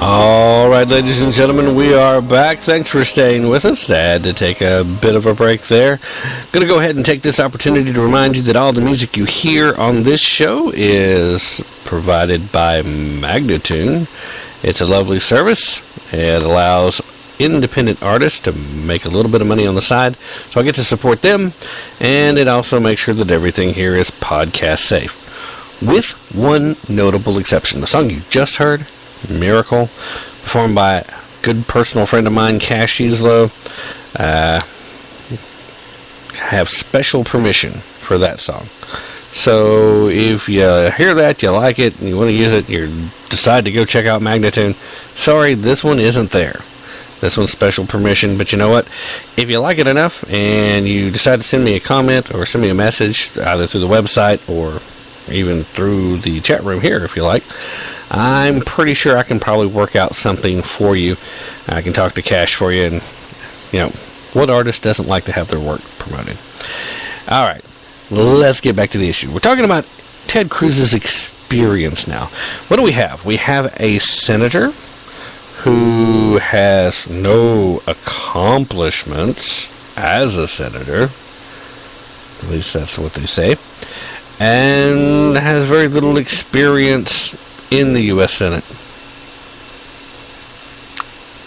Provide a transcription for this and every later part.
All right, ladies and gentlemen, we are back. Thanks for staying with us. I had to take a bit of a break there. Going to go ahead and take this opportunity to remind you that all the music you hear on this show is provided by Magnatune. It's a lovely service. It allows independent artists to make a little bit of money on the side, so I get to support them, and it also makes sure that everything here is podcast safe. With one notable exception. The song you just heard, Miracle, performed by a good personal friend of mine, Cash Islo. Have special permission for that song. So if you hear that, you like it, and you want to use it, you decide to go check out Magnatune, sorry, this one isn't there. This one's special permission, but you know what? If you like it enough, and you decide to send me a comment, or send me a message, either through the website, or even through the chat room here, if you like, I'm pretty sure I can probably work out something for you. I can talk to Cash for you, and, you know, what artist doesn't like to have their work promoted? All right, let's get back to the issue. We're talking about Ted Cruz's experience now. What do we have? We have a senator who has no accomplishments as a senator. At least that's what they say. And has very little experience in the U.S. Senate.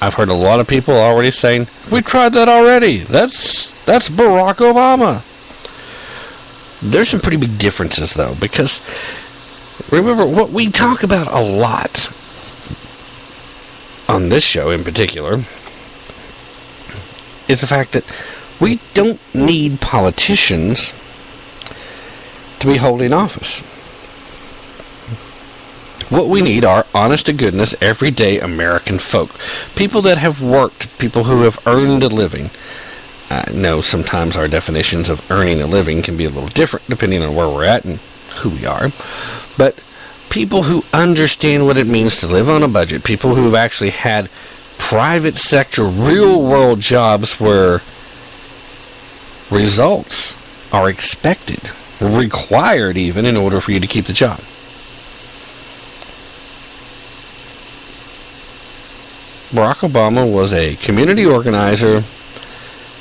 I've heard a lot of people already saying, we tried that already. That's Barack Obama. There's some pretty big differences, though, because remember, what we talk about a lot on this show in particular is the fact that we don't need politicians to be holding office. What we need are honest-to-goodness, everyday American folk. People that have worked, people who have earned a living. I know sometimes our definitions of earning a living can be a little different depending on where we're at and who we are. But people who understand what it means to live on a budget, people who have actually had private sector, real-world jobs where results are expected, required even, in order for you to keep the job. Barack Obama was a community organizer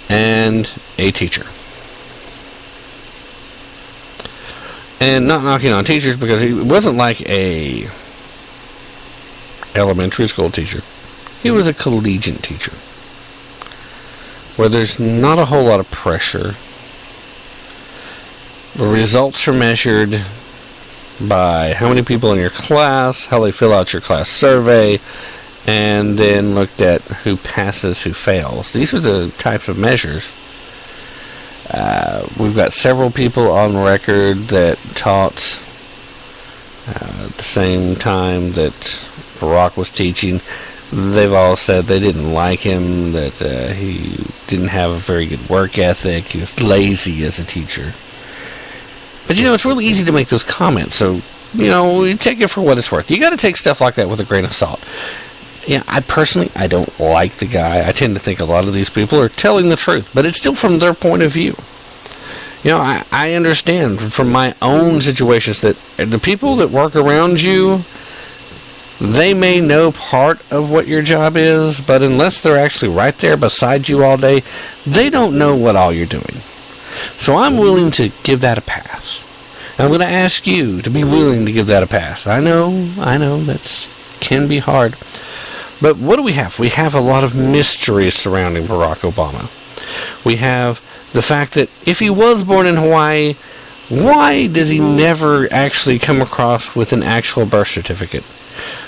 and a teacher. And not knocking on teachers, because he wasn't like a elementary school teacher. He was a collegiate teacher, where there's not a whole lot of pressure. The results are measured by how many people in your class, how they fill out your class survey, and then looked at who passes, who fails. These are the types of measures. We've got several people on record that taught at the same time that Barack was teaching. They've all said they didn't like him, that he didn't have a very good work ethic, he was lazy as a teacher. But, you know, it's really easy to make those comments, so, you know, you take it for what it's worth. You got to take stuff like that with a grain of salt. Yeah, I don't like the guy. I tend to think a lot of these people are telling the truth, but it's still from their point of view. You know, I understand from my own situations that the people that work around you, they may know part of what your job is, but unless they're actually right there beside you all day, they don't know what all you're doing. So I'm willing to give that a pass. I'm going to ask you to be willing to give that a pass. I know, that can be hard. But what do we have? We have a lot of mystery surrounding Barack Obama. We have the fact that if he was born in Hawaii, why does he never actually come across with an actual birth certificate?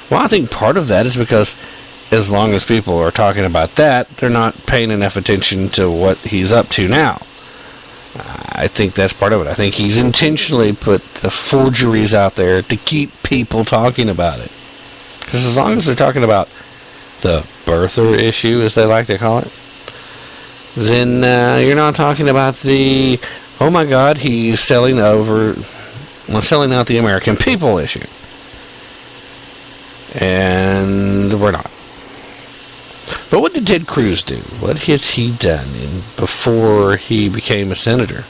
Well, I think part of that is because as long as people are talking about that, they're not paying enough attention to what he's up to now. I think that's part of it. I think he's intentionally put the forgeries out there to keep people talking about it. Because as long as they're talking about the birther issue, as they like to call it, then you're not talking about the, oh my God, he's selling out the American people issue. And we're not. But what did Ted Cruz do? What has he done before he became a senator?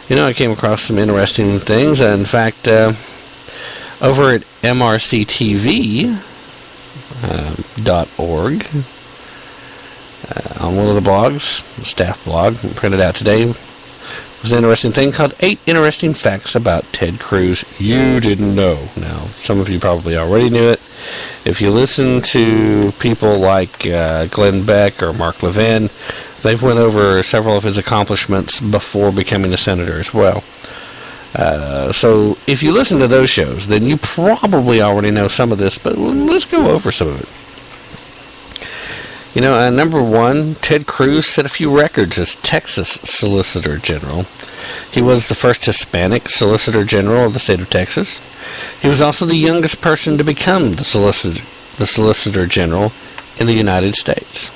You know, I came across some interesting things. In fact, over at MRC TV, .org. On one of the blogs, staff blog, printed out today, was an interesting thing called 8 Interesting Facts About Ted Cruz You Didn't Know. Now, some of you probably already knew it. If you listen to people like Glenn Beck or Mark Levin, they've went over several of his accomplishments before becoming a senator as well. So if you listen to those shows, then you probably already know some of this, but let's go over some of it. You know, number one, Ted Cruz set a few records as Texas Solicitor General. He was the first Hispanic Solicitor General of the state of Texas. He was also the youngest person to become the Solicitor General in the United States.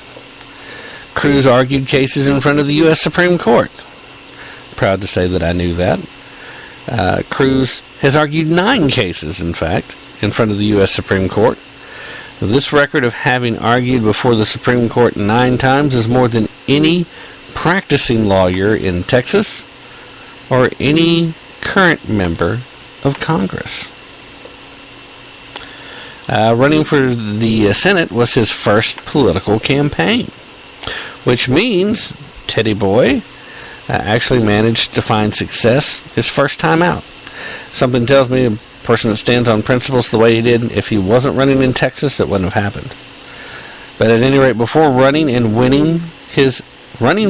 Cruz argued cases in front of the U.S. Supreme Court. Proud to say that I knew that. Cruz has argued 9 cases, in fact, in front of the U.S. Supreme Court. This record of having argued before the Supreme Court 9 times is more than any practicing lawyer in Texas or any current member of Congress. Running for the Senate was his first political campaign, which means Teddy Boy actually managed to find success his first time out. Something tells me a person that stands on principles the way he did, if he wasn't running in Texas, it wouldn't have happened. But at any rate, before running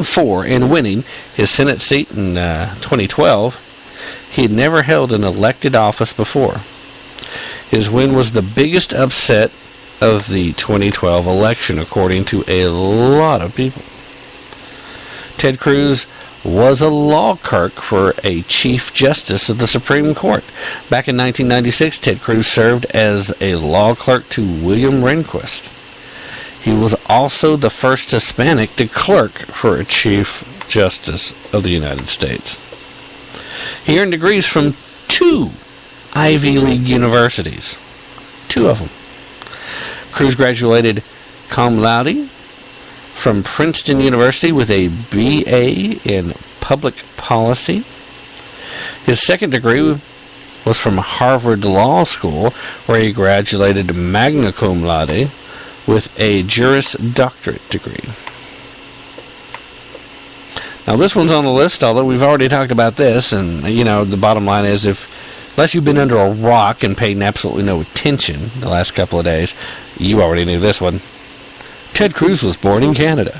for and winning his Senate seat in 2012, he had never held an elected office before. His win was the biggest upset of the 2012 election, according to a lot of people. Ted Cruz was a law clerk for a Chief Justice of the Supreme Court. Back in 1996, Ted Cruz served as a law clerk to William Rehnquist. He was also the first Hispanic to clerk for a Chief Justice of the United States. He earned degrees from 2 Ivy League universities. 2 of them. Cruz graduated cum laude from Princeton University with a B.A. in Public Policy. His second degree was from Harvard Law School, where he graduated magna cum laude with a Juris Doctorate degree. Now, this one's on the list, although we've already talked about this, and, you know, the bottom line is unless you've been under a rock and paid absolutely no attention the last couple of days, you already knew this one. Ted Cruz was born in Canada.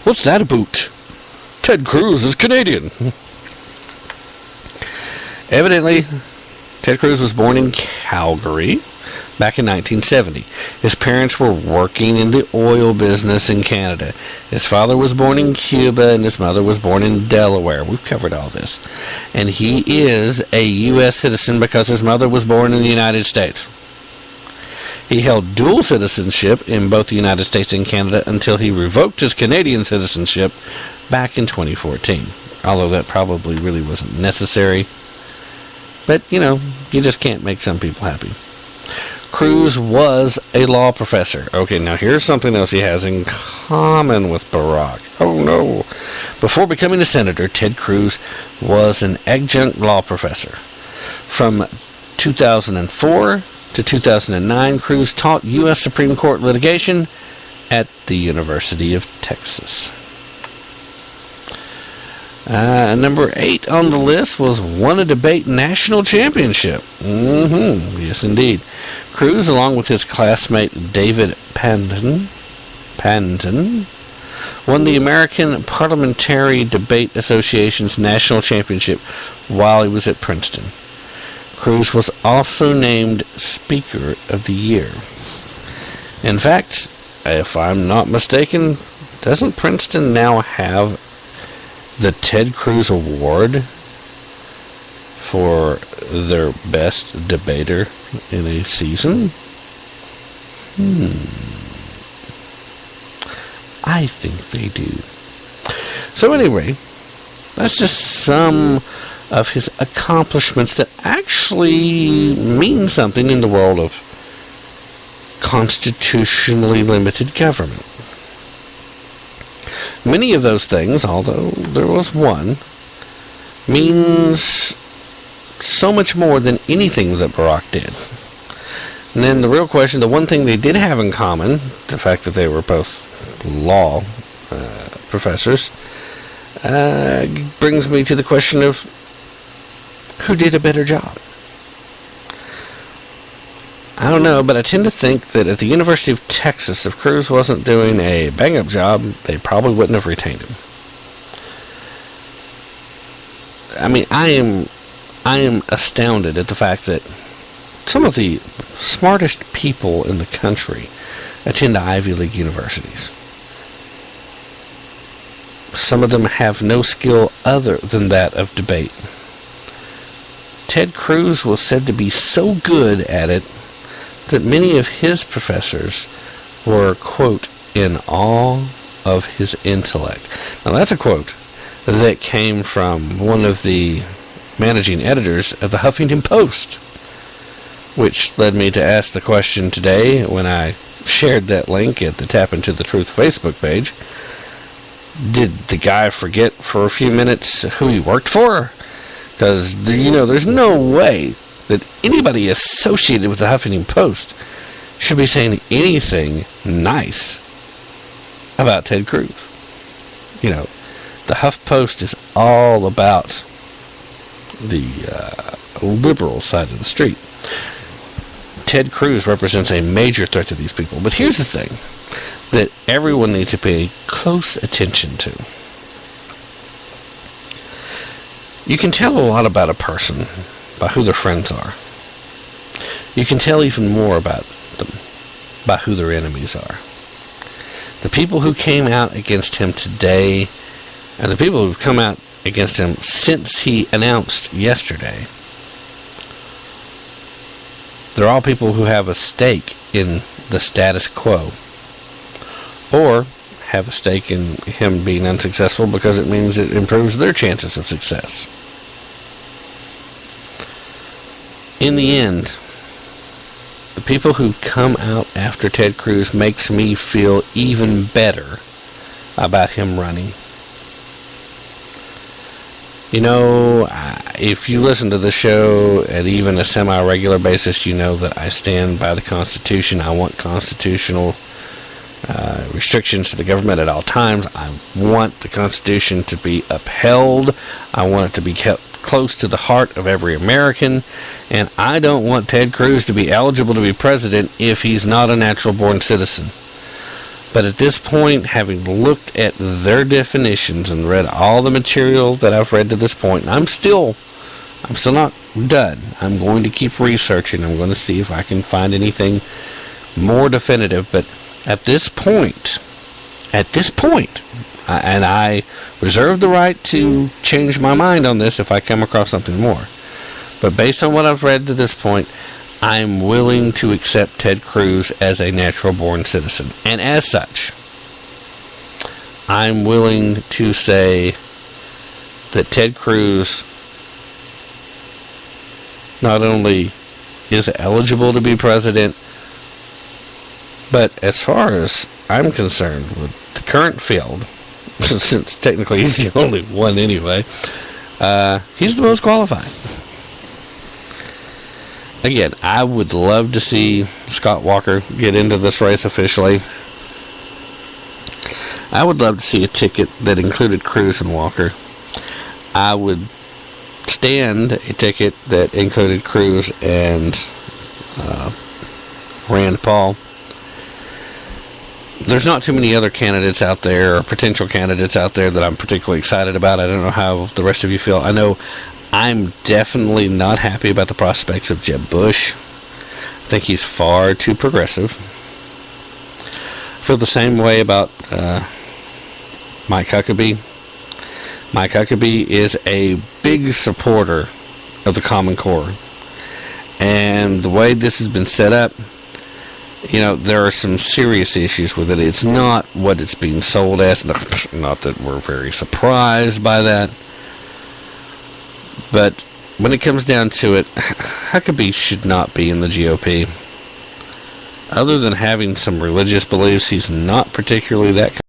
What's that about? Ted Cruz is Canadian. Evidently, Ted Cruz was born in Calgary back in 1970. His parents were working in the oil business in Canada. His father was born in Cuba and his mother was born in Delaware. We've covered all this. And he is a U.S. citizen because his mother was born in the United States. He held dual citizenship in both the United States and Canada until he revoked his Canadian citizenship back in 2014. Although that probably really wasn't necessary. But, you know, you just can't make some people happy. Cruz was a law professor. Okay, now here's something else he has in common with Barack. Oh, no. Before becoming a senator, Ted Cruz was an adjunct law professor. From 2004 to 2009, Cruz taught U.S. Supreme Court litigation at the University of Texas. Number 8 on the list was won a debate national championship. Yes, indeed. Cruz, along with his classmate David Panton, won the American Parliamentary Debate Association's national championship while he was at Princeton. Cruz was also named Speaker of the Year. In fact, if I'm not mistaken, doesn't Princeton now have the Ted Cruz Award for their best debater in a season? I think they do. So anyway, that's just some of his accomplishments that actually mean something in the world of constitutionally limited government. Many of those things, although there was one, means so much more than anything that Barack did. And then the real question, the one thing they did have in common, the fact that they were both law professors, brings me to the question of who did a better job. I don't know, but I tend to think that at the University of Texas, if Cruz wasn't doing a bang-up job, they probably wouldn't have retained him. I mean, I am astounded at the fact that some of the smartest people in the country attend Ivy League universities. Some of them have no skill other than that of debate. Ted Cruz was said to be so good at it that many of his professors were, quote, in awe of his intellect. Now that's a quote that came from one of the managing editors of the Huffington Post, which led me to ask the question today when I shared that link at the Tap Into the Truth Facebook page. Did the guy forget for a few minutes who he worked for? Because, there's no way that anybody associated with the Huffington Post should be saying anything nice about Ted Cruz. The Huff Post is all about the liberal side of the street. Ted Cruz represents a major threat to these people. But here's the thing that everyone needs to pay close attention to. You can tell a lot about a person by who their friends are. You can tell even more about them by who their enemies are. The people who came out against him today and the people who've come out against him since he announced yesterday, they're all people who have a stake in the status quo, or have a stake in him being unsuccessful because it means it improves their chances of success. In the end, the people who come out after Ted Cruz makes me feel even better about him running. If you listen to the show at even a semi-regular basis, you know that I stand by the Constitution. I want constitutional restrictions to the government at all times. I want the Constitution to be upheld. I want it to be kept close to the heart of every American, and I don't want Ted Cruz to be eligible to be president if he's not a natural-born citizen. But at this point, having looked at their definitions and read all the material that I've read to this point, I'm still not done. I'm going to keep researching. I'm going to see if I can find anything more definitive. But at this point, and I reserve the right to change my mind on this if I come across something more. But based on what I've read to this point, I'm willing to accept Ted Cruz as a natural-born citizen. And as such, I'm willing to say that Ted Cruz not only is eligible to be president, but as far as I'm concerned with the current field, since technically he's the only one anyway, he's the most qualified. Again, I would love to see Scott Walker get into this race officially. I would love to see a ticket that included Cruz and Walker. I would stand a ticket that included Cruz and Rand Paul. There's not too many other candidates out there, or potential candidates out there, that I'm particularly excited about. I don't know how the rest of you feel. I know I'm definitely not happy about the prospects of Jeb Bush. I think he's far too progressive. I feel the same way about Mike Huckabee. Mike Huckabee is a big supporter of the Common Core. And the way this has been set up, there are some serious issues with it. It's not what it's being sold as. Not that we're very surprised by that. But when it comes down to it, Huckabee should not be in the GOP. Other than having some religious beliefs, he's not particularly that